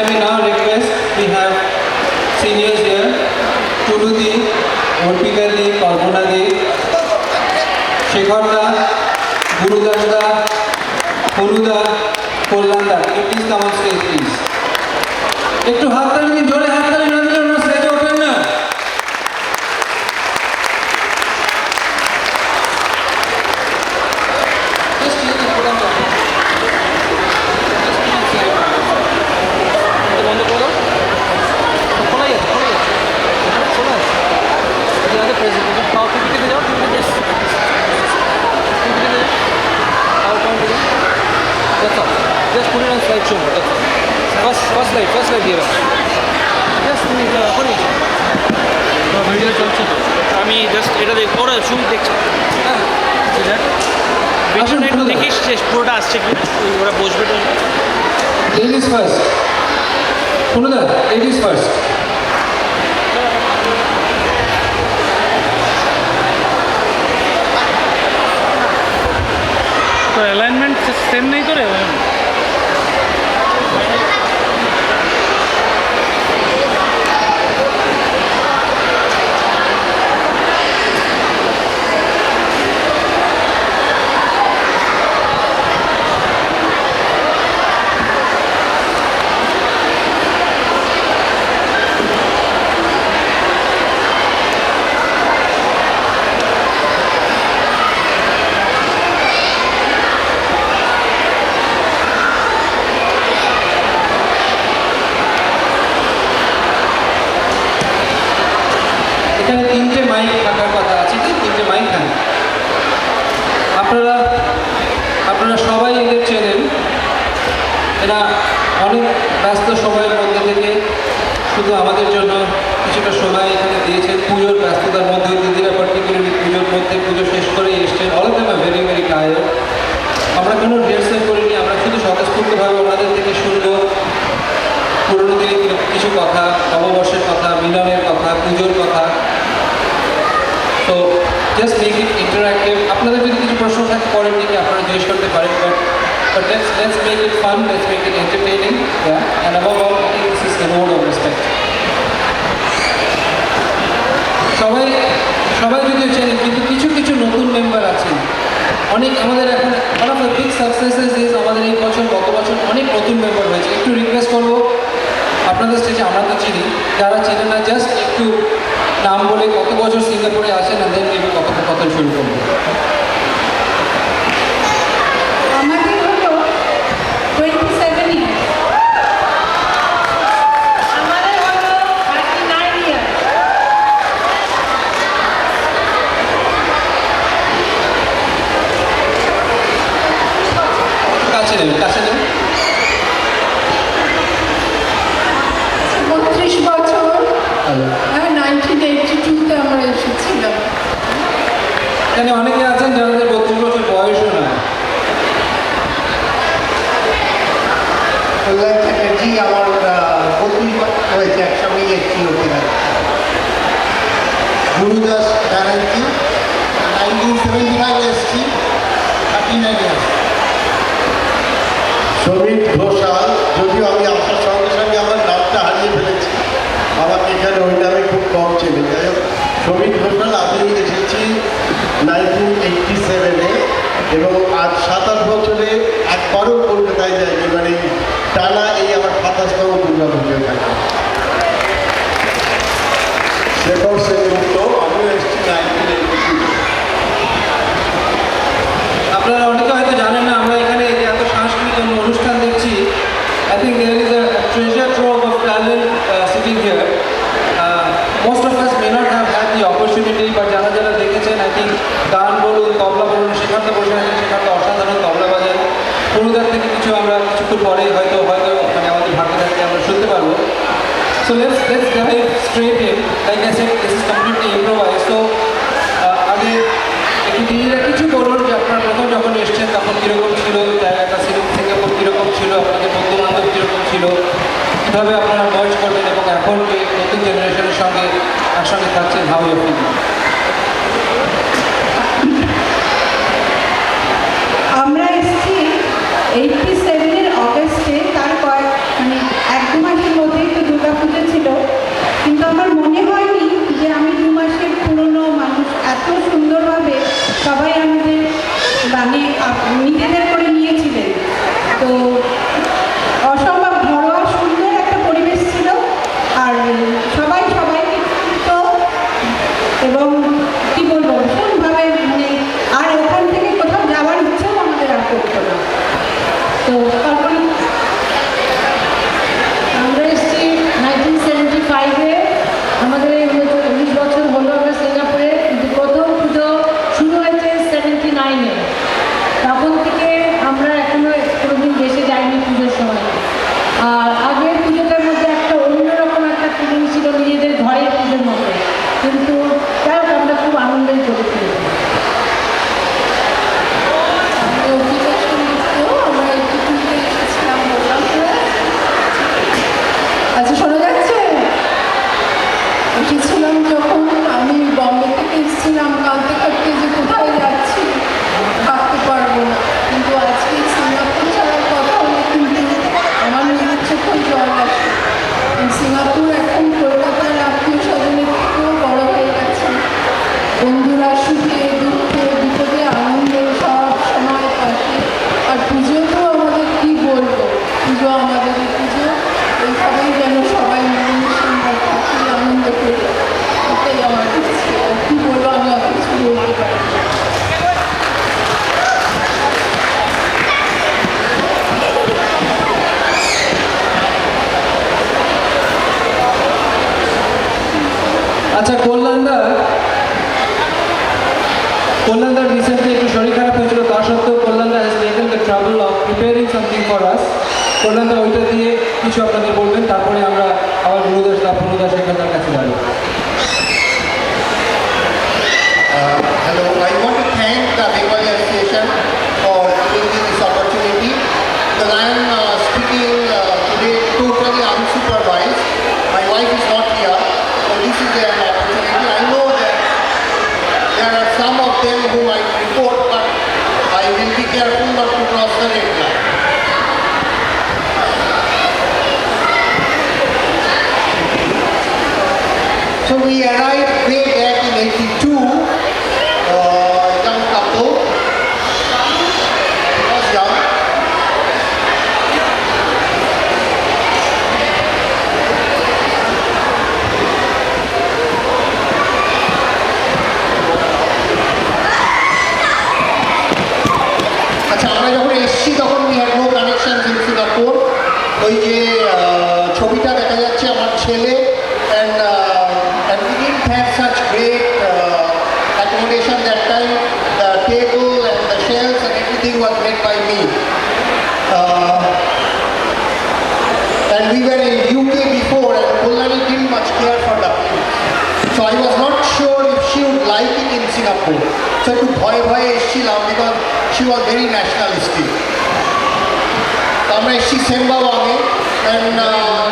I may now request, we have seniors here, Tuludi, Orpika Di, Kalpana Di, Shekhar Da, Gurudas Da, Holu Da, Kollan Da. Can you please come on stage, please? একটু হাত তালি দিন, জোরে হাত তালি না দিলে ওনারা স্টেজে ওঠেন না। Just put it on slideshow mode. That's all. First slide here. Just তুমি এখনই ভিডিও চলছে তো আমি জাস্ট এটা দেখ ওরা শুরু দেখছি হ্যাঁ ভিডিওটা একটু দেখিস শেষ পুরোটা আসছে কি ওরা বসবে তো Ladies first. Punada, ladies first. তো অ্যালাইনমেন্ট সেম নেই তো রে এখানে তিনটে মাইক থাকার কথা আছে, কি তিনটে মাইক হ্যাঁ আপনারা সবাই এদের চেনেন। এরা অনেক ব্যস্ত সময়ের মধ্যে থেকে শুধু আমাদের জন্য কিছুটা সময় এখানে দিয়েছেন। পুজোর ব্যস্ততার মধ্যে দিদিরা পার্টিকুলারলি পুজোর মধ্যে পুজো শেষ করেই এসছেন। All of them are very very tired. আমরা কোনো রিহার্সাল করিনি, আমরা শুধু স্বতঃস্ফূর্তভাবে ওনাদের থেকে শুনবো পুরোনো দিনে কিছু কথা, নববর্ষের কথা, মিলনের কথা, পুজোর কথা। তো জাস্ট মেক ইট ইন্টারঅ্যাক্টিভ। আপনাদের যদি কিছু প্রশ্ন থাকে পরের দিকে আপনারা জিজ্ঞেস করতে পারেন, but let's make it fun, let's make it entertaining, yeah, and above all, I think this is the road of respect. সবাই যদিও চেনেন, কিন্তু কিছু কিছু নতুন মেম্বার আছেন। অনেক আমাদের এখন one of the big সাকসেসেস is আমাদের এই বছর গত বছর অনেক নতুন মেম্বার হয়েছে। একটু রিকোয়েস্ট করবো আপনাদের স্টেজে, আমরা তো চিনি, যারা চেনে না জাস্ট একটু নাম বলে কত বছর সিঙ্গাপুরে আসেন আর দেন নেবে কথোপকথন শুরু করবো। আমাদের হলো 27 ইয়ার, আমাদের হলো 39 ইয়ার। কাছে নেবে 32 বছর, 1982-তে আমরা এসেছিলাম। এখানে অনেকে আছেন যাদের 32 বছর বয়সও না। কল্যাণ চ্যাটার্জি আমার 32 বছর হয়েছে, একসঙ্গেই এসেছি লোকেরা। গুরুদাস ব্যানার্জি 1975 এসেছি, 39 ইয়ার্স। সমীর ঘোষাল, যদিও আমি আসার সঙ্গে সঙ্গে আমার নামটা হারিয়ে ফেলেছি, আমাকে এখানে ওই নামে খুব কম চেনে। যাই হোক, সমীর ঘোষাল, আমি এসেছি 1987-এ এবং আজ 27 বছরে একবারও কলকাতায় যাইনি, মানে টানা এই আমার 27তম দুর্গা পুজো থাকে। শেখর সেনগুপ্ত, আমিও এসেছি 1982। আপনারা অনেকে হয়তো জানেন না, আমরা এখানে এই যে এত সাংস্কৃতিক অনুষ্ঠান দেখছি। I think there is a treasure trove of talent sitting here. Most of us may not have had the opportunity, but যারা যারা দেখেছেন, I think গান বলুন, তবলা বলুন, সেখানে বসে আছেন, সেখানে অসাধারণ তবলা বাজান। পুরুদার থেকে কিছু আমরা কিছুক্ষণ পরে হয়তো মানে আমাদের ভাগ্যে থাকলে আমরা শুনতে পারবো। So let's dive straight in. Like I said, this is completely improvised. So আগে একটু দিদিরা কিছু বলুন যে আপনারা প্রথম যখন এসছেন তখন কীরকম ছিল জায়গাটা, সিঙ্গাপুর কীরকম ছিল, আপনাদের বন্ধু বান্ধব কীরকম ছিল, কীভাবে আপনারা মার্জ করবেন এবং এখন যে নতুন জেনারেশনের সঙ্গে একসঙ্গে থাকছেন, হাউ ইউ ফিল? আমরা এসেছি 87-এর অগস্টে, তার এক দু মাস নিজেদের করে নিয়েছিলেন। তো অসম্ভব ঘরোয়া সুন্দর একটা পরিবেশ ছিল, আর সবাই সবাইকে তো এবং কি বলবো ভীষণভাবে মানে আর ওখান থেকে কোথাও যাওয়ার ইচ্ছেও আমাদের আর করতো না। তো তারপরে আমরা এসেছি 1975-এ, আমাদের এই 19 বছর হলো আমরা সিঙ্গাপুরে, কিন্তু প্রথম পুজো শুরু হয়েছে 79-এ। তখন থেকে আমরা এখনো কোনোদিন দেশে যাইনি পুজোর সময়। আর আগের পুজোটার মধ্যে একটা অন্যরকম একটা ফিলিং ছিল, নিজেদের ঘরের পুজোর মধ্যে, কিন্তু তাও আমরা খুব আনন্দের করেছি। আমি অর্পিতা সঙ্গীত, আমরা একটু তুলতে এসেছিলাম বললাম তো। আচ্ছা শোনা যাচ্ছে? এসেছিলাম যখন আমি বম্বে থেকে এসেছিলাম কাঁদতে কাঁদতে যে কোথায় যাচ্ছি ভাবতে পারবো না, কিন্তু আজকে সিঙ্গাপুর ছাড়ার কথা হলে কিন্তু আমার নিজের চোখেও জল আসে। সিঙ্গাপুর এখন কলকাতার আত্মীয় স্বজনের থেকেও বড় হয়ে গেছে। বন্ধুরা সুখে দুঃখে বিপদে আনন্দে সব সময় পাশে। আর পুজো তো আমাদের কি বলবো, পুজো আমাদের পুজো, এইভাবেই যেন সবাই মিলেমিশে আমরা থাকি, আনন্দ করি, এটাই আমার ইচ্ছে। আর কি বলবো, আমি অত কিছু বলতে পারি না। আচ্ছা কল্যাণদার রিসেন্টলি একটু শরীর খারাপ হয়েছিল, তা সত্ত্বেও Kalyanda has taken the travel of preparing something for us. Kalyanda ওইটা দিয়ে কিছু আপনাদের বলবেন, তারপরে আমরা আবার গুরুদাস সেখানকার কাছে যাবো। Hello, I want to thank the Bengali Association for giving me this opportunity, because I am speaking today totally unsupervised. My wife is not here, so this is an opportunity. I know that there are some of them who might report, but I will be careful not to cross the red line. So we arrived way back in 82, young couple, was young. আচ্ছা, আমরা যখন এসেছি তখন we had no connections in Singapore. ওই যে ছবিটা দেখা যাচ্ছে আমার ছেলে, and we didn't have such great accommodation that time. The table and the shelves and everything was made by me. And we were in UK before, and Kulani didn't much care for the food. So I was not sure if she would like it in Singapore. So একটু ভয়ে ভয়ে এসেছিলাম, because she was very nationalistic. তো আমরা এসেছি সেম্বাওয়াংয়ে, and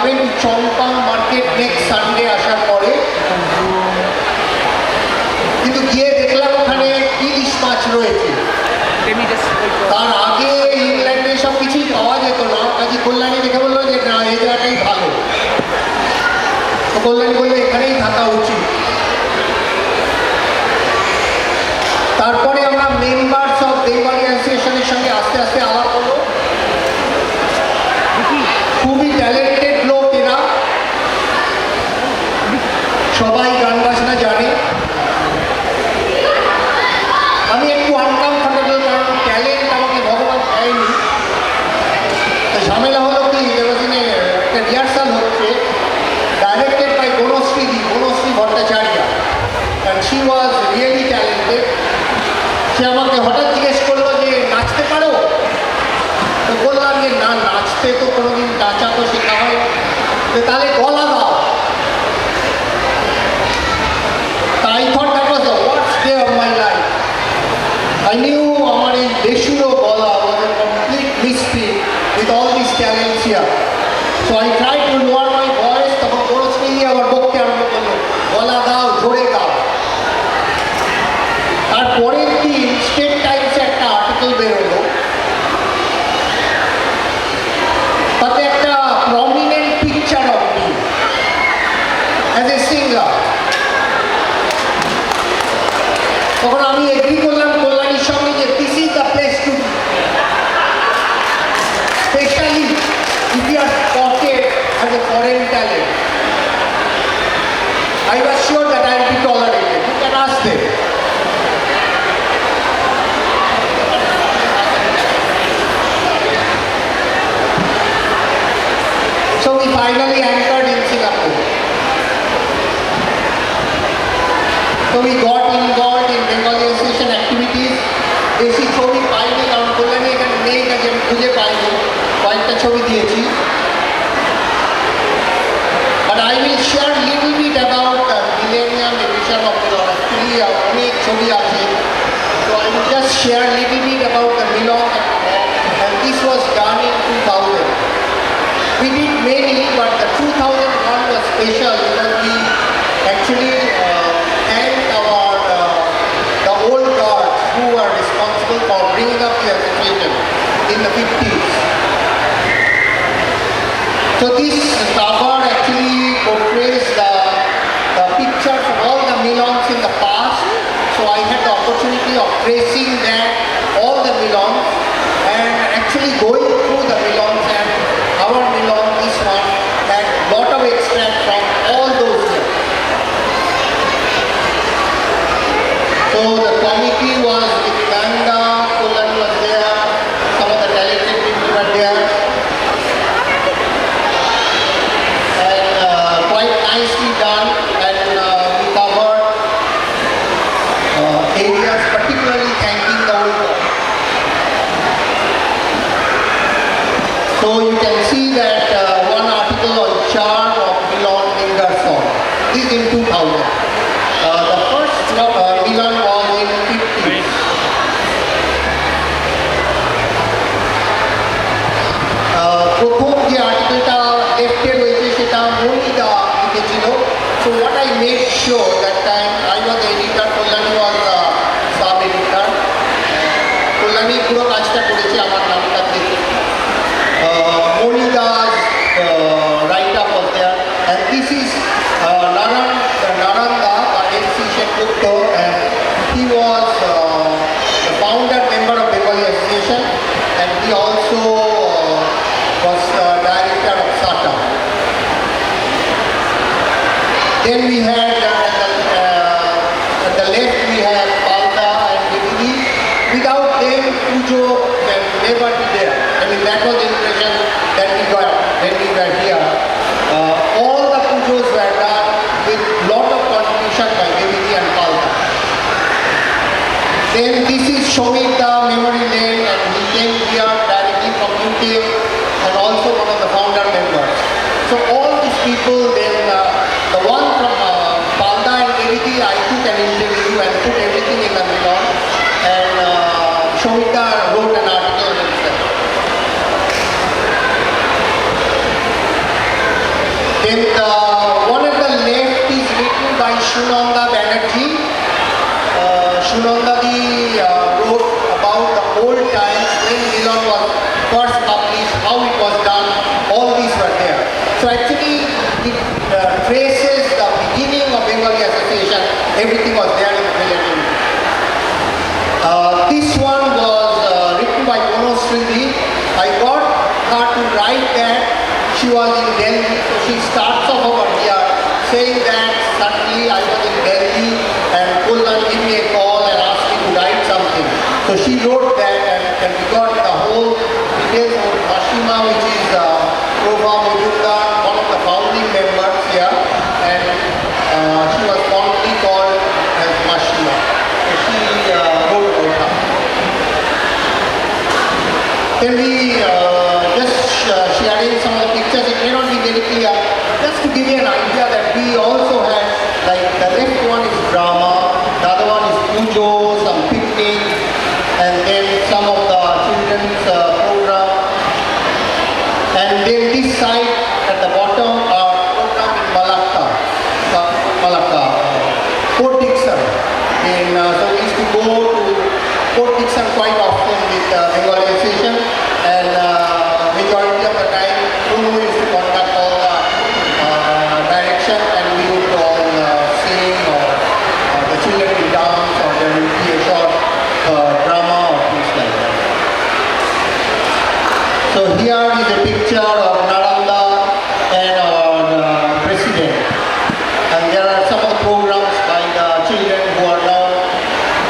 went to Chongpang market next Sunday আসার পরে। কিন্তু গিয়ে দেখলাম ওখানে ইলিশ মাছ রয়েছে। তার আগে ইংল্যান্ডে সব কিছুই পাওয়া যেত না, কাজে কল্যাণী দেখে বললো যে না, এই জায়গাটাই ভালো। তো কল্যাণী বললো এখানেই থাকা উচিত। তারপরে আমরা মেম্বার্স অফ বেঙ্গলি অ্যাসোসিয়েশনের সঙ্গে আস্তে আস্তে আলাপ হলো। খুবই ট্যালেন্টেড লোক এরা, সবাই গান বাজনা জানে। আমি একটু আনকমফর্টেবল, কারণ ট্যালেন্ট আমাকে ভগবান দেয়নি। ঝামেলা হলো কি, একটা রিহার্সাল হচ্ছে, ডাইরেক্টেড বাই বনশ্রী ভট্টাচার্য। বেশি ছবি পাইনি, কারণ কল্যাণী এখানে নেই, কাজে আমি খুঁজে পাইনি, কয়েকটা ছবি দিয়েছি। But I will share little bit about the millennium edition of Milon. Actually, অনেক ছবি আছে, so I will just share little bit about the Milon, and this was done in 2000. We did many, but the 2001 was special because we actually thanked our the old guards who were responsible for bringing up the association in the 50s. So this cover actually portrays the pictures of all the Milons in the past. So I had the opportunity of tracing that, all the Milons, and actually going through the Milons, and our Milon, this one, had lot of extract from all those years. So the committee was with Ganga, Kullan was there, some of the talented people were there. And quite nicely done, and we covered areas particularly thanking the old guard. So you can see that one article on charge of Milon Ingersoll. This is in 2000. The first Milon was in 50s. প্রথম যে আর্টিকেলটা লেফটে রয়েছে সেটা মনিদা লিখেছিল। So what I made sure that time, I was the editor, Kalyani was the sub editor. Kalyani পুরো কাজটা করেছে আমার নামটা থেকে। Monida's write-up was there, and this is Naranda, MC Shekutto, and he was the founder member of Bengali Association, and he also was director of SATA. Then we had at the left we have Palta and Devidi. Without them, Pujo can never be there. I mean, that was the impression that we got when we were here. All the Pujos were done with lot of contribution by Devidi and Palta. Then this is Shomita Memory Lane, and he came here directly from UK, and also one of the founder members. So all these people, then the one from Palda and Devidi, I took an interview and put everything in the Milon, and Shomita wrote an article himself. Then the one at the left is written by Shunanda Banerjee. Shunanda wrote about the old times when Milon was first published, how it was done, all these were there. So actually it traces the beginning of Bengali Association, everything was there in the millennium. This one was written by Kono Sridhi. I got her to write that. She was in Delhi, so she starts off over here saying that suddenly I was in Delhi and Kullan gave me a call and asked me to write something. So she wrote that, and we got the whole details of Mashima, which is Prabha Mujumdar, one of the founding members here, and she was fondly called as Mashima. So she wrote about her. Then we just sharing some of the pictures. It may not be very clear. Just to give you an idea that we also had, like the left one is drama, the other one is pujo, some picnic, and then some of the children's program. And then this side at the bottom are program in Malacca, Port Dickson. And so we used to go to Port Dickson quite often with Bengali Association, and majority of the time Kuno used to conduct all the direction, and we would all sing, or the children would dance, or there would be a short drama or things like that. So here is a picture of Naranda and our president, and there are some of the programs by the children who are now,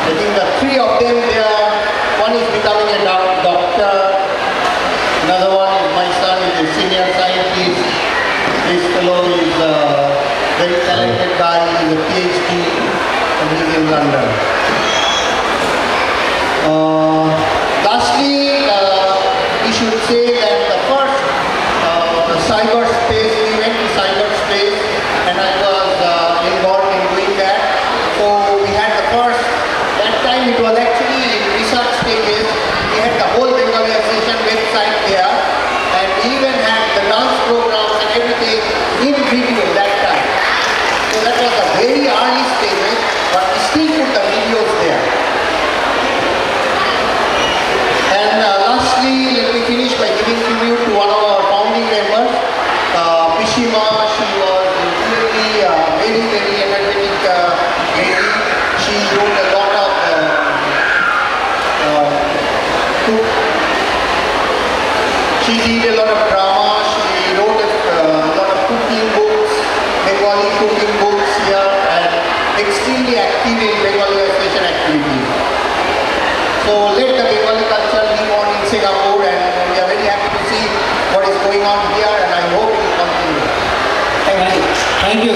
I think the three of them there, one is becoming a doctor, another one is my son, is a senior scientist, this fellow is a very talented guy, he is a PhD, and he is in London. cook. She did a lot of drama. She wrote a lot of cooking books, Bengali cooking books here, and extremely active in Bengali association activities. So let the Bengali culture live on in Singapore, and we are very happy to see what is going on here, and I hope it will continue.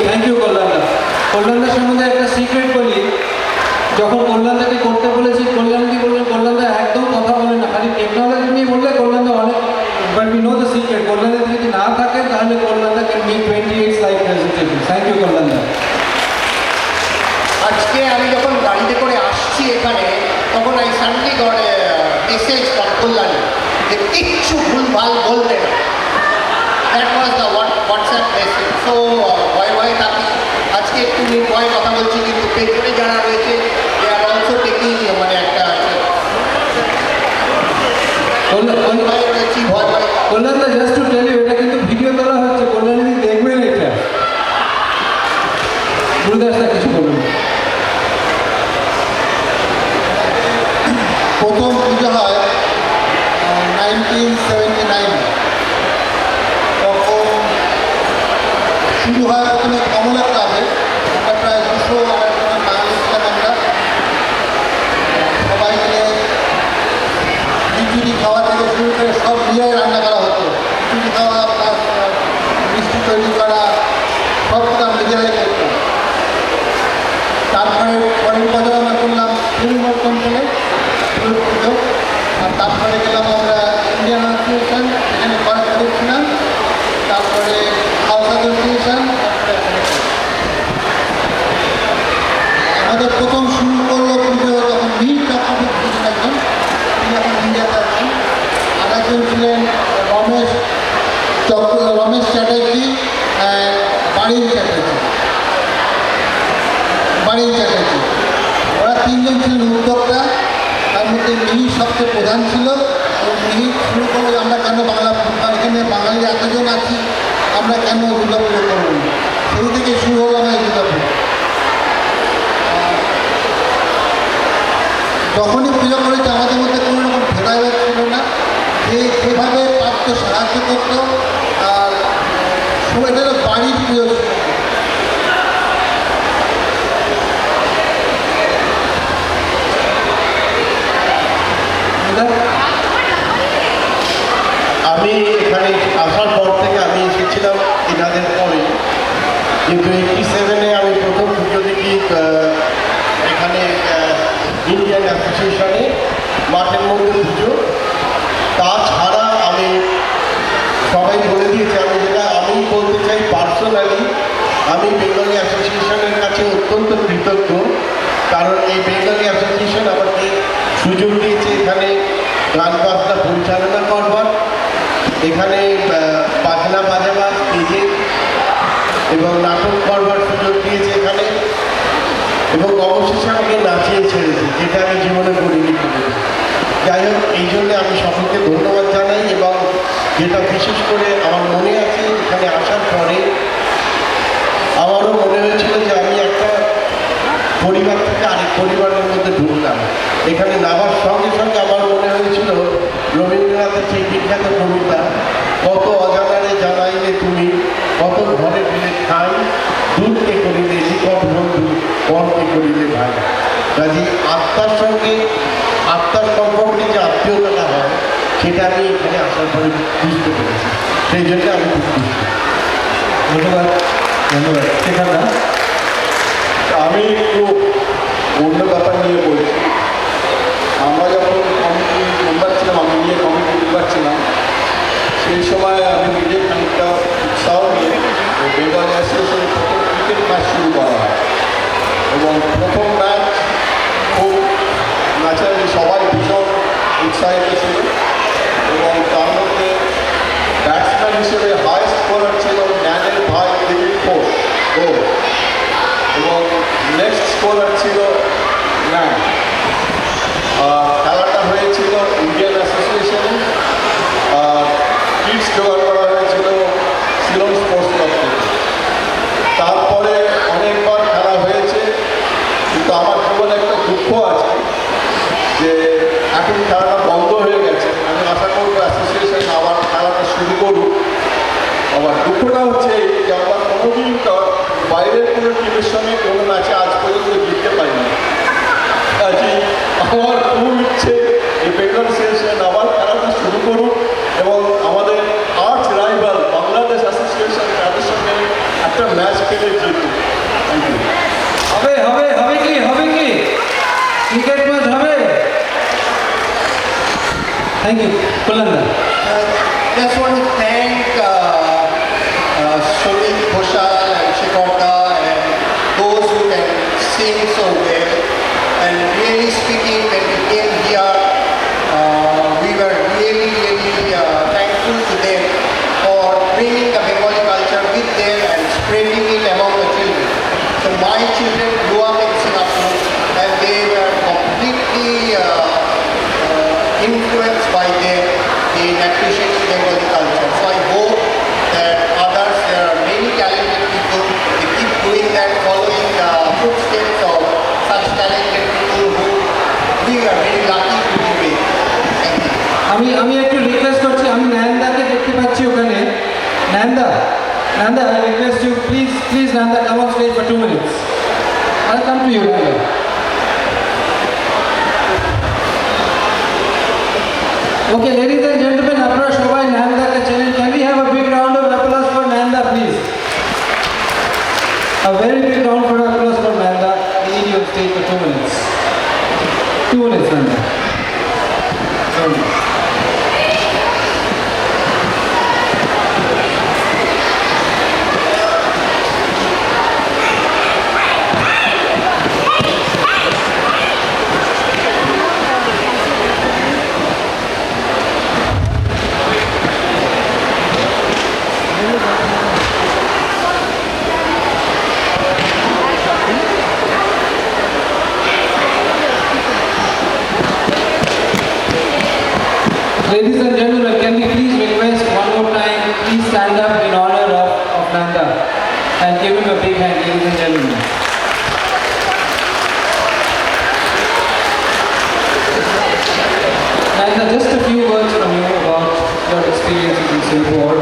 Thank you Kalyanda. কল্যাণদার সম্বন্ধে একটা secret বলি, যখন কল্যাণদাকে করতে বলেছি কল্যাণদি বললেন কল্যাণদা একদম কথা বলেন না, খালি টেকনোলজি নিয়ে বললে কল্যাণদা অনেক, but we know the secret, Kalyanda যদি না থাকেন তাহলে Kalyanda can make 28 live presentation. Thank you Kalyanda. আজকে আমি যখন গাড়িতে করে আসছি এখানে, তখন I suddenly got a message from Kalyani যে কিচ্ছু ভুলভাল বলবে না। That was the WhatsApp message. So ভয়ে থাকি, আজকে একটু ভয়ে কথা বলছি, কিন্তু পেছনে যারা রয়েছে দে আর অলসো টেকিং মানে একটা ভয়ে রয়েছি, ভয় কল্যাণদা জাস্ট টু টেল ইউ, এটা কিন্তু ভিডিও করা হচ্ছে, কল্যাণদি দেখবেন এটা। গুরুদাসদা কিছু বলুন। প্রথম পুজো হয় 1979, তখন শুরু হয় প্রথমে কমলা ক্লাবে। আমরা প্রায় 200 বাঙালি ছিলাম আমরা, সবাই মিলে খিচুড়ি খাওয়া থেকে শুরু করে সব মিলিয়ে রান্না করা হতো। খিচুড়ি খাওয়া প্লাস মিষ্টি তৈরি করা সব আমরা নিজেরাই করতাম। তারপরে পরের বছর আমরা করলাম ফিল্ম টেম্পলে পুজো, আর তারপরে গেলাম আমরা ইন্ডিয়ান অ্যাসোসিয়েশন, এখানে করা করেছিলাম, তারপরে হাউস অ্যাসোসিয়েশন। আমাদের প্রথম শুরু করলো পুজো যখন মীর চক্রবর্তী ছিলেন একজন, তিনি এখন ইন্ডিয়াতে আছেন। আর একজন ছিলেন রমেশ চ্যাটার্জি, বাড়ির চ্যাটার্জি। ওরা তিনজন ছিলেন উদ্যোক্তা, তার মধ্যে মিহির সবচেয়ে প্রধান ছিল। এবং মিহির শুরু করলো আমরা কেন বাংলা, এখানে বাঙালি এতজন আছি, আমরা কেন দুর্গাপুজো করবো না। সেই থেকে শুরু হলো আমার দুর্গাপুজো। যখনই পুজো করেছে আমাদের মধ্যে কোনো রকম ভেদাভেদ ছিল না, যে যেভাবে পারত সাহায্য করতো, আর সবাই বাড়ির পুজো ছিল। আমি এখানে আসার পর থেকে আমি এসেছিলাম এনাদের পরে, কিন্তু 87-এ আমি প্রথম পুজো দেখি এখানে ইন্ডিয়ান অ্যাসোসিয়েশনে মাঠের মধ্যে পুজো। তাছাড়া আমি সবাই বলে দিয়েছি, আমি যেটা আমি বলতে চাই পার্সোনালি, আমি বেঙ্গলি অ্যাসোসিয়েশনের কাছে অত্যন্ত কৃতজ্ঞ, কারণ এই বেঙ্গলি অ্যাসোসিয়েশন আমাকে সুযোগ দিয়েছে এখানে গান বাজনা পরিচালনা করবার, এখানে বাজনা বাজাবার, স্টেজে এবং নাটক করবার সুযোগ দিয়েছে এখানে, এবং অবশেষে আমাকে নাচিয়ে ছেড়েছে, যেটা আমি জীবনে করিনি। যাই হোক, এই জন্য আমি সকলকে ধন্যবাদ জানাই। এবং যেটা বিশেষ করে আমার মনে আছে, এখানে আসার পরে আমারও মনে হয়েছিল যে আমি একটা পরিবার থেকে আরেক পরিবারের মধ্যে ঢুকলাম। এখানে নামার সঙ্গে সঙ্গে আমার মনে হয়েছিল রবীন্দ্রনাথের সেই বিখ্যাত কবিতা, কত অজানারে জানাইলে তুমি, কত ঘরে ফিরে খাই, দূরকে করিলে নিকট বন্ধু, পরকে করিলে ভাই। কাজে আত্মার সঙ্গে আত্মার সম্পর্কে যে আত্মীয়তাটা হয়, সেটা আমি এখানে আসার পরে বুঝতে পেরেছি। সেই জন্য আমি খুব খুশি। ধন্যবাদ সেখানে। আমি একটু অন্য ব্যাপার নিয়ে বলছি। আমরা যখন কমিটি মেম্বার ছিলাম, আমি নিয়ে কমিটি মেম্বার ছিলাম, সেই সময় আমি নিজে খানিকটা উৎসাহ নিয়ে বেঙ্গল অ্যাসোসিয়েশনের প্রথম ক্রিকেট ম্যাচ শুরু করা হয়। এবং প্রথম ম্যাচ খুব ন্যাচারালি সবাই ভীষণ উৎসাহিত ছিল, এবং তার মধ্যে ব্যাটসম্যান হিসেবে হাইস্ট স্কোরার ছিল জ্ঞানের ভাই দিলীপ ঘোষ গোল, এবং নেক্সট স্কোরার ছিল ম্যান। খেলাটা হয়েছিল ইন্ডিয়ান অ্যাসোসিয়েশনে, আর কিটস জোগাড় করা হয়েছিল সিলন স্পোর্টস ক্লাব থেকে। তারপরে অনেকবার খেলা হয়েছে, কিন্তু আমার জীবনে একটা দুঃখ আছে যে এখন খেলাটা বন্ধ হয়ে গেছে। সঙ্গে কোনো ম্যাচে আজ পর্যন্ত জিততে পারিনি। কাজেই আমার খুব ইচ্ছে এই বেঙ্গল অ্যাসোসিয়েশন আবার খেলাটা শুরু করুন এবং আমাদের আর্চ রাইভাল বাংলাদেশ অ্যাসোসিয়েশন তাদের সঙ্গে একটা ম্যাচ খেলে জিতুন। Thank you. হবে কি ক্রিকেট ম্যাচ হবে? Thank you Kalyan. Just want to thank Sumit Bhushal and Shikhorda and those who can sing so well. And really speaking, when we came here, we were really thankful to them for bringing the Bengali culture with them and spreading it among the children. So my children grew up in Singapore and they were completely influenced by them in appreciating Bengali culture. So I hope that others, there are many talented people, they keep doing that, following the footsteps of such talented people who we are very lucky to be with. Thank you. আমি একটু request করছি, আমি নয়নদাকে দেখতে পাচ্ছি ওখানে। Nayanda I request you please Nayanda come on stage for 2 minutes. I'll come to you, Nanda. Okay, ladies and gentlemen, আপনারা সবাই নয়নদাকে চেনেন। Can we have a big round of applause for Nanda, please? A very big round of applause for Nanda. We need you on stage for 2 minutes. 2 minutes, Nanda. Thank you. Ladies and gentlemen, can we please request one more time, please stand up in honor of Nanda and give him a big hand, ladies and gentlemen. Nanda, just a few words from you about your experiences in Singapore,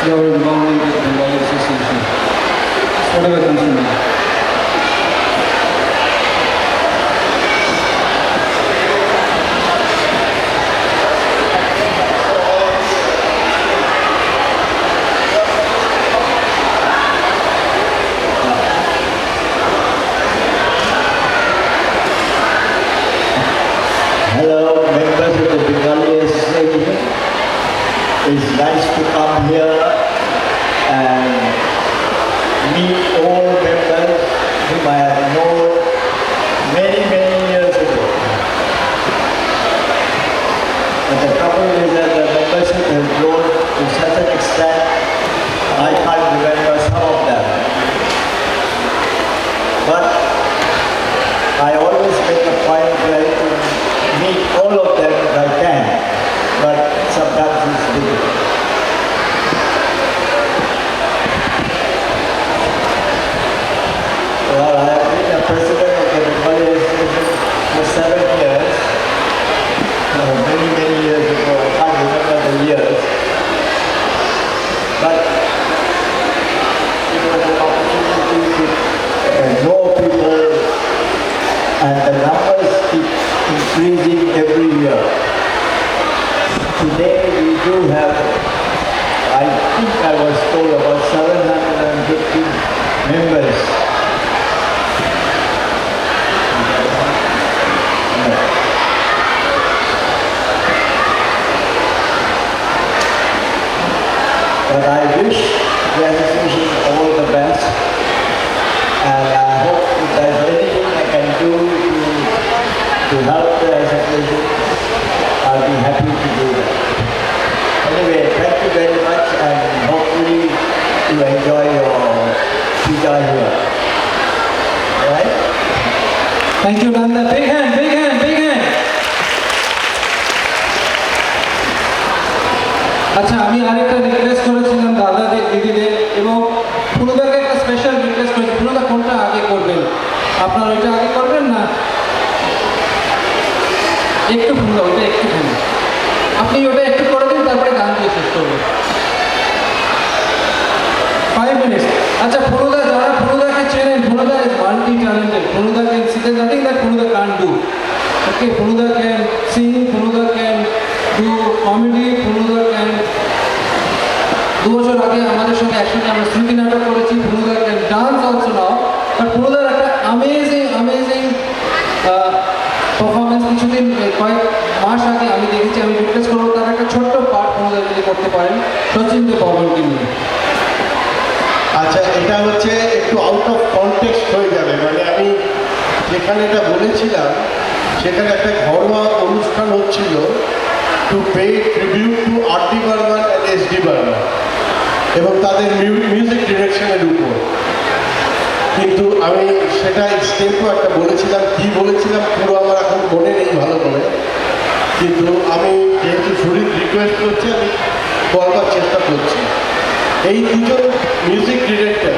your involvement with the Bengali Association. Just whatever comes to mind. Hello, members of the Bengali Association. It's nice to come here and meet all members whom I have known many years ago. But the trouble is that the membership has grown to such an extent, I can't remember some of them. But I always make a point trying to meet all of them if I can, but sometimes it's difficult. Well, I have been a president of the Bengali Association for 7 years, many years ago, I can't remember the years, but it was an opportunity to know people, and the numbers keep increasing every year. Today we do have, I think I was told, about 750 members. But I wish the association all the best, and I hope if there's anything I can do to help the association, I'll be happy to do that. Anyway, thank you very much, and hopefully you enjoy your puja here. Alright? Thank you, Nanda. Big hand. আচ্ছা, আমি আরেকটা request করেছিলাম দাদাদের, দিদিদের এবং পুরোদাকে একটা special request করেছি। পুরোদা কোনটা আগে করবেন? আপনার ওইটা আগে করবেন না? একটু পুরোদা, ওইটা একটুখানি আপনি ওটা একটু করে দিন, তারপরে গান দিয়ে শেষ করবেন। 5 minutes. আচ্ছা, পুরোদা, যারা পুরোদাকে চেনেন, পুরোদা Okay, Punuda can sing, Punuda can do comedy, Punuda can 2 বছর আগে আমাদের সঙ্গে একসাথে আমরা স্মৃতি নাটক করেছি। Punuda can dance also now, but Punuda একটা amazing পারফরমেন্স কিছুদিন কয়েক মাস আগে আমি দেখেছি, আমি রিকোয়েস্ট করবো তার একটা ছোট্ট পার্ট Punuda যদি করতে পারেন সচিন দে বর্মনকে নিয়ে। আচ্ছা, এটা হচ্ছে একটু আউট অফ কনটেক্সট হয়ে যাবে, মানে আমি যেখানে এটা বলেছিলাম সেখানে একটা ঘরোয়া অনুষ্ঠান হচ্ছিল to pay tribute to R D. Burman and S D. Burman এবং তাদের মিউজিক ডিরেকশনের উপর। কিন্তু আমি সেটা এক্সটেম্পো একটা বলেছিলাম, কী বলেছিলাম পুরো আমার এখন মনে নেই ভালো করে, কিন্তু আমি যেহেতু শরীর রিকোয়েস্ট করছি আমি বলবার চেষ্টা করছি। এই দুজন মিউজিক ডিরেক্টর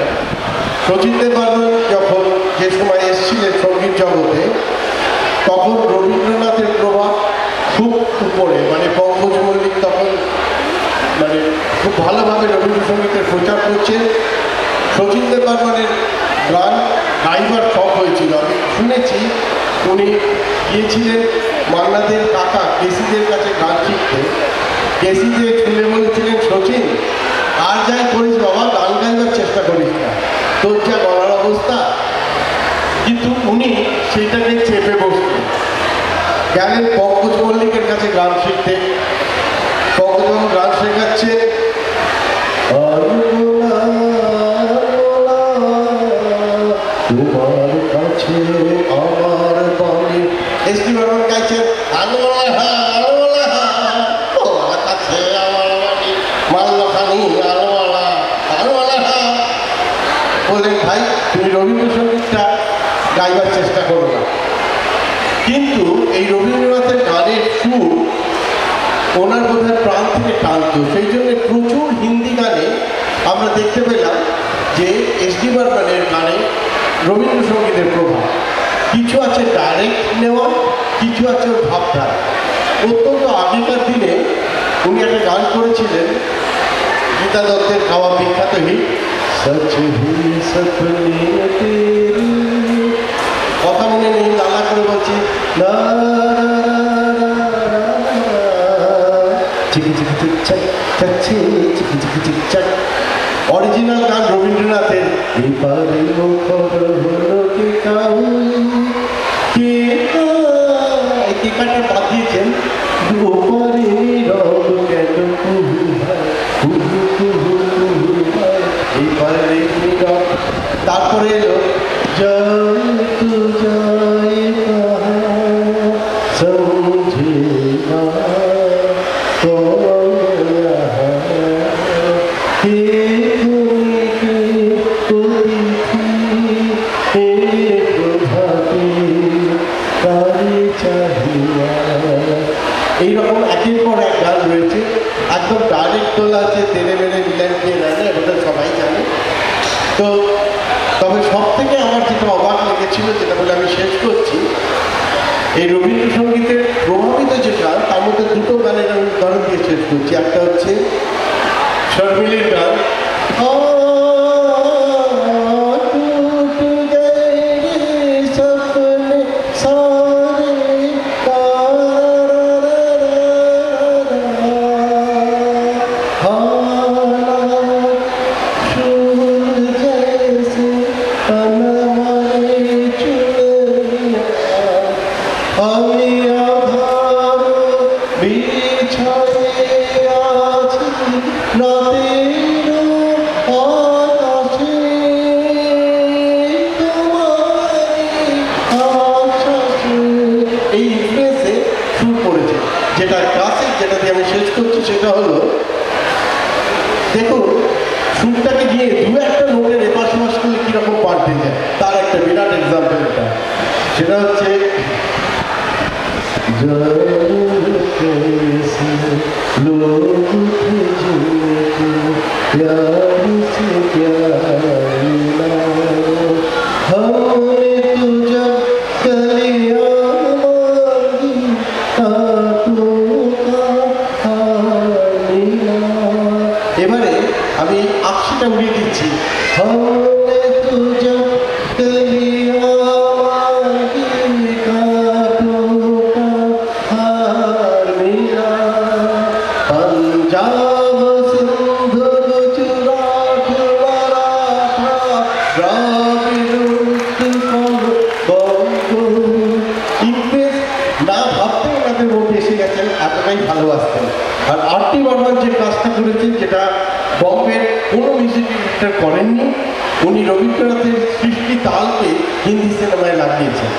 শচীন দেব বর্মন যখন যে সময় এসেছিলেন সঙ্গীত জগতে, তখন রবীন্দ্রনাথের প্রভাব খুব উপরে, মানে পঙ্কজ মল্লিক তখন মানে খুব ভালোভাবে রবীন্দ্রসঙ্গীতের প্রচার করছেন। শচীন দেব বর্মনের গান গাইবার শখ হয়েছিল, আমি শুনেছি উনি গিয়েছিলেন মান্নাদের কাকা কেসিদের কাছে গান শিখতে। কেসিদের শুনে বলেছিলেন, শচীন আর যাই করিস বাবা, গান গাইবার চেষ্টা করিস না, তোর যা গলার অবস্থা। কিন্তু উনি সেইটাকে চেপে বসতেন। গেলেন পঙ্কজ মল্লিকের কাছে গান শিখতে। পঙ্কজবাবু গান শেখাচ্ছে, তোমার কাছে আমার বাণী। এস.ডি. বর্মন গাইছেন, তোমার কাছে আমার বাণী, মাল্যখানি বললেন, ভাই তুমি রবীন্দ্রসঙ্গীতটা গাইবার চেষ্টা করো না। কিন্তু এই রবীন্দ্রনাথের গানের সুর ওনার বোধহয় প্রাণ থেকে টানত, সেই জন্য প্রচুর হিন্দি গানে আমরা দেখতে পেলাম যে এস.ডি. বর্মনের গানে রবীন্দ্রসঙ্গীতের প্রভাব কিছু আছে, ডাইরেক্ট নেওয়া, কিছু আছে ওর ভাবধারা। অত্যন্ত আগেকার দিনে উনি একটা গান করেছিলেন, গীতা দত্তের খাওয়া বিখ্যাত হিট, সচ হি সপনে তেরি, কথা মনে নেই, নালা করে বলছি, না চিকি চিকি চিক চাক চাচ্ছে চিকি চিকি চিক চাক। অরিজিনাল গান রবীন্দ্রনাথের, এপারে মুখর হলো কে কাউই, কে এই কাটা বাদ দিয়েছেন, ওপারে রব কেন কুহু হয়, কুহু কুহু কুহু হয়, এপারে নীরব। তারপরে এলো জয় তু জয় কহা সমঝে না কৌন রহা, হে তুমি কে অতিথি, হে প্রভাতে কারে চাহিয়া। এইরকম একের পর এক গান রয়েছে, একদম ডাইরেক্ট তোলা আছে, তেলে মেলে মিলান দিয়ে রানে, এটা সবাই জানে। তো তবে সব থেকে আমার যেটা অবাক লেগেছিল, যেটা বলে আমি শেষ করছি, এই রবীন্দ্রসঙ্গীতের প্রভাবিত যে গান, তার মধ্যে দুটো গানের আমি উদাহরণ দিয়ে শেষ করছি। একটা হচ্ছে শর্মিলীর গান, আমি আধার বিছায়ে আছি রাতের আকাশে, তোমারই আশ্বাসে। এই ইনফ্লুয়েন্সে সুর পড়েছে, যেটা ক্লাসিক, যেটা দিয়ে আমি শেষ করছি, সেটা হলো, দেখুন সুরটাকে গিয়ে দু একটা নোটের এপাশ ওপাশ করলে কীরকম পাল্টে যায়, তার একটা বিরাট এক্সাম্পল এটা। সেটা হচ্ছে এবারে আমি আকশিটা উড়িয়ে দিচ্ছি, हमने तुझे कलिया मांगी काटो আর আরটি বর্মন যে কাজটা করেছেন, যেটা বম্বের কোনো মিউজিক ডিরেক্টর করেননি, উনি রবীন্দ্রনাথের সৃষ্টি তালকে হিন্দি সিনেমায় লাগিয়েছেন।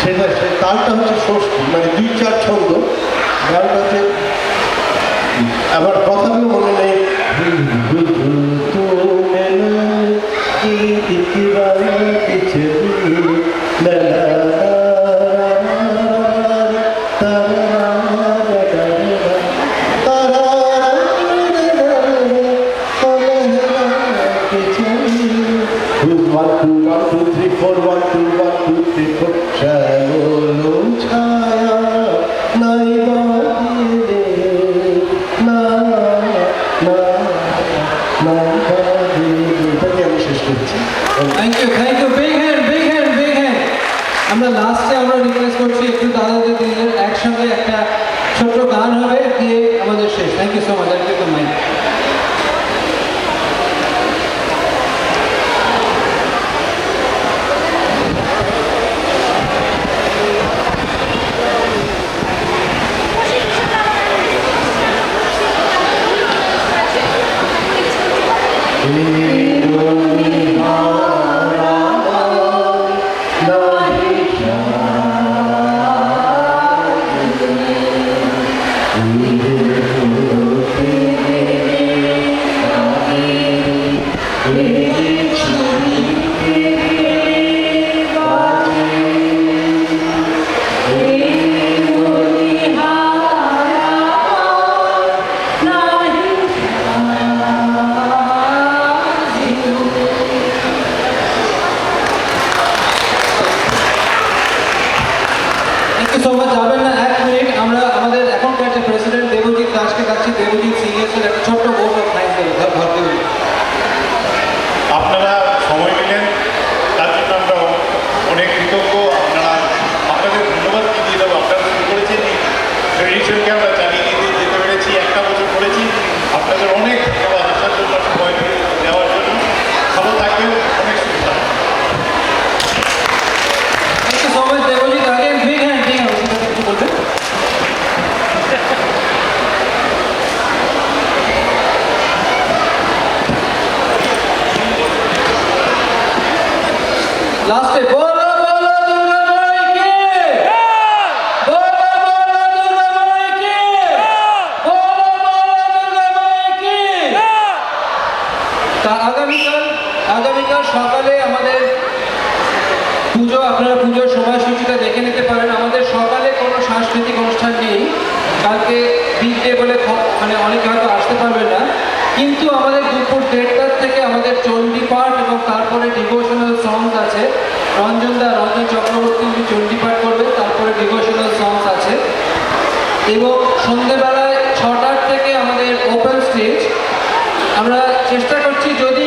সেটা সে তালটা হচ্ছে ষষ্ঠী, মানে 2-4 ছন্দ। গানটা হচ্ছে, আমার কথাগুলো মনে নেই, আমি শেষ করছি। Thank you, big hand. আমরা লাস্টে আমরা রিকোয়েস্ট করছি একটু দাদাদের দিনের একসঙ্গে একটা ছোট্ট গান হবে, দিয়ে আমাদের শেষ। Thank you so much. I take the mic. So much. যাবেন না, 1 মিনিট। আমরা আমাদের এখনকার যে প্রেসিডেন্ট দেবজিৎ দাসকে ডাকছি। দেবজিৎ সিরিয়াসের একটা ছোট্ট ভোট অফ থ্যাঙ্কস দেবে ভাবতে। আপনারা সময় দিলেন, তার জন্য আমরা অনেক কৃতজ্ঞ। আপনাদের ধন্যবাদ দিয়ে দেবো। আপনারা শুরু করেছেন এই ট্রেডিশনকে আমরা চালিয়ে নিয়ে যেতে পেরেছি, 1টা বছর করেছি। আপনাদের অনেক ধন্যবাদ আসার জন্য, সময় দেওয়ার জন্য। ভালো থাকবেন, অনেক সুবিধা। Thank you so much Debajit. আগে বিগ হ্যান্ড। কিছু বলবেন? লাস্টে বলো বলো দুর্গা মাইকে, বলো বলো দুর্গা মাইকে, বলো বলো দুর্গা মাইকে। তা আগামীকাল সকালে আমাদের পুজো, আপনারা পুজোর সময়সূচিটা দেখে নিতে পারেন। আমাদের সকালে কোনো সাংস্কৃতিক অনুষ্ঠান নেই। কালকে বিগ ডে বলে মানে অনেকে হয়তো আসতে পারবেন না, কিন্তু আমাদের দুপুর 1:30টার থেকে আমাদের চণ্ডীপাঠ এবং তারপরে ডিভোশনাল সংস আছে। রঞ্জন চক্রবর্তী উনি চণ্ডীপাঠ করবেন, তারপরে ডিভোশনাল সংস আছে। এবং সন্ধেবেলায় 6টার থেকে আমাদের ওপেন স্টেজ। আমরা চেষ্টা করছি যদি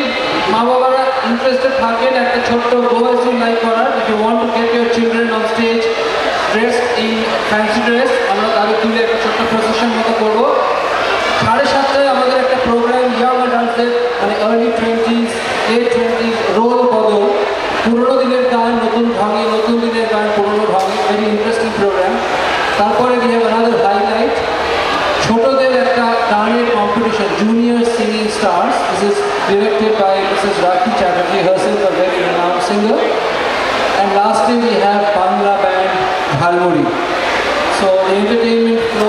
মা বাবারা ইন্টারেস্টেড থাকেন একটা ছোট্ট গোয়াসি লাইক করার, if you want to get your children on stage dress in fancy dress, আমরা তাদের তুলে একটা ছোট্ট প্রসেশন মতো করবো। 7:30টায় আমাদের একটা প্রোগ্রাম ইয়াং অ্যাডাল্টসদের, মানে early 20s late 20s role বদল, পুরোনো দিনের গান নতুন ঢঙে, নতুন দিনের গান পুরোনো ঢঙে, ভেরি ইন্টারেস্টিং প্রোগ্রাম। তারপরে we have another highlight, ছোটদের একটা গানের competition, junior singing stars. This is directed by Mrs. Rakhi Chatterjee, herself a very renowned singer. And lastly we have Bangla band Bhalmuri. So the entertainment flow